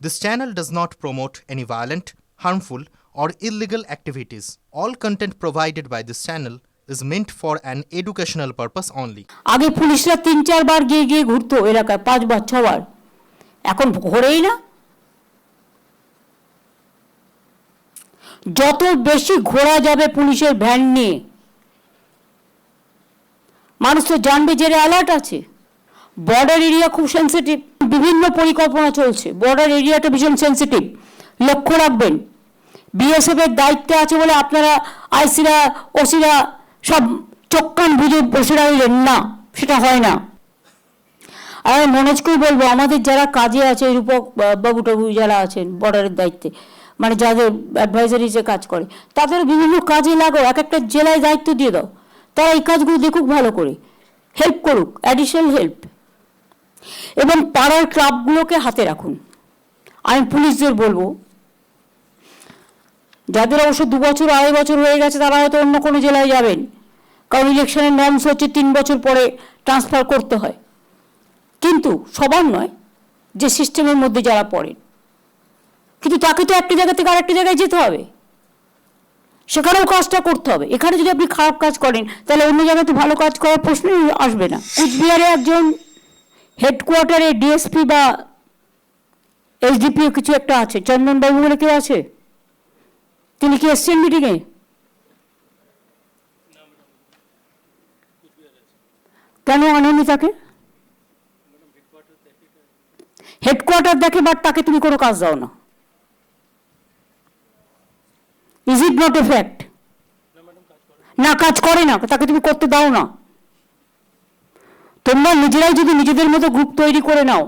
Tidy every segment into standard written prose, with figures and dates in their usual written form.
This channel does not promote any violent, harmful, or illegal activities. All content provided by this channel is meant for an educational purpose only. আগে পুলিশরা 3-4 বার গিয়ে গিয়ে ঘুরতো এলাকায়, 5 বার 6 বার, এখন ঘোরেই না। যত বেশি ঘোরা যাবে পুলিশের ভ্যান নিয়ে, মানুষ তো জানবে যে অ্যালার্ট আছে। বর্ডার এরিয়া খুব সেন্সিটিভ, বিভিন্ন পরিকল্পনা চলছে, বর্ডার এরিয়াটা ভীষণ সেন্সিটিভ, লক্ষ্য রাখবেন। বিএসএফ এর দায়িত্বে আছে বলে আপনারা আইসিরা ওসিরা সব চোখ কান বুঝে বসে রইলেন না, সেটা হয় না। আর আমি মনোজকেই বলবো, আমাদের যারা কাজে আছে, রূপক বাবু টাবু যারা আছেন বর্ডারের দায়িত্বে, মানে যাদের অ্যাডভাইজারিজে কাজ করে, তাদের বিভিন্ন কাজে লাগাও, এক একটা জেলায় দায়িত্ব দিয়ে দাও, তারা এই কাজগুলো দেখুক, ভালো করে হেল্প করুক, অ্যাডিশনাল হেল্প। এবং পাড়ার ক্লাবগুলোকে হাতে রাখুন। আমি পুলিশদের বলবো, যাদের অবশ্য 2 বছর 2.5 বছর হয়ে গেছে, তারা হয়তো অন্য কোনো জেলায় যাবেন, কারণ ইলেকশনের নর্মস হচ্ছে 3 বছর পরে ট্রান্সফার করতে হয়। কিন্তু সবার নয়, যে সিস্টেমের মধ্যে যারা পড়েন, কিন্তু তাকে তো একটা জায়গা থেকে আরেকটা জায়গায় যেতে হবে, সেখানেও কাজটা করতে হবে। এখানে যদি আপনি খারাপ কাজ করেন, তাহলে অন্য জায়গাতে ভালো কাজ করার প্রশ্নই আসবে না। কুচবিহারে একজন হেডকোয়ার্টারে ডিএসপি বা এসডিপিও কিছু একটা আছে, চন্দনবাবু বলে কেউ আছে, তিনি কি এসছেন মিটিংয়ে? কেন আনেনি তাকে? হেডকোয়ার্টার দেখে, বাট তাকে তুমি কোনো কাজ দাও না। Is it not a fact? না, কাজ করে না, তাকে তুমি করতে দাও না। তোমরা নিজেরাই যদি নিজেদের মতো গ্রুপ তৈরি করে নাও,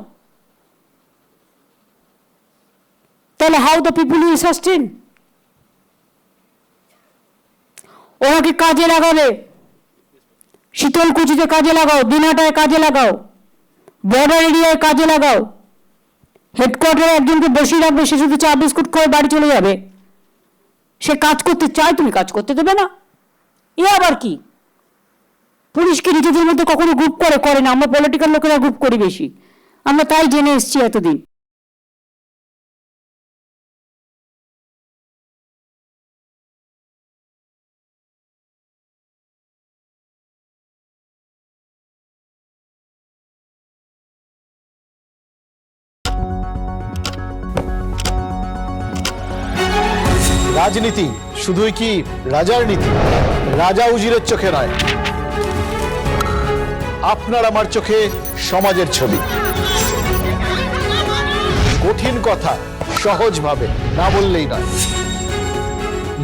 তাহলে how the people will sustain? ওনাকে কাজে লাগাবে, শীতলকুচিতে কাজে লাগাও, দিনাটায় কাজে লাগাও, বর্ডার এরিয়ায় কাজে লাগাও। হেডকোয়ার্টারে একজনকে বসিয়ে রাখবে, সে শুধু চা বিস্কুট করে বাড়ি চলে যাবে। সে কাজ করতে চায়, তুমি কাজ করতে দেবে না? এ আবার কি? পুলিশকে নিজেদের মধ্যে কখনো গ্রুপ করে না, আমরা পলিটিক্যাল লোকেরা গ্রুপ করি বেশি, আমরা তাই জেনে এসছি এতদিন। রাজনীতি শুধুই কি রাজার নীতি? রাজা উজিরের চোখে নয়, আপনার আমার চোখে সমাজের ছবি। কঠিন কথা সহজভাবে না বললেই নয়,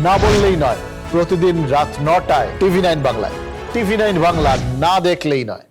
না বললেই নয়। প্রতিদিন রাত 9টায় TV9 বাংলায়। TV9 বাংলা না দেখলেই নয়।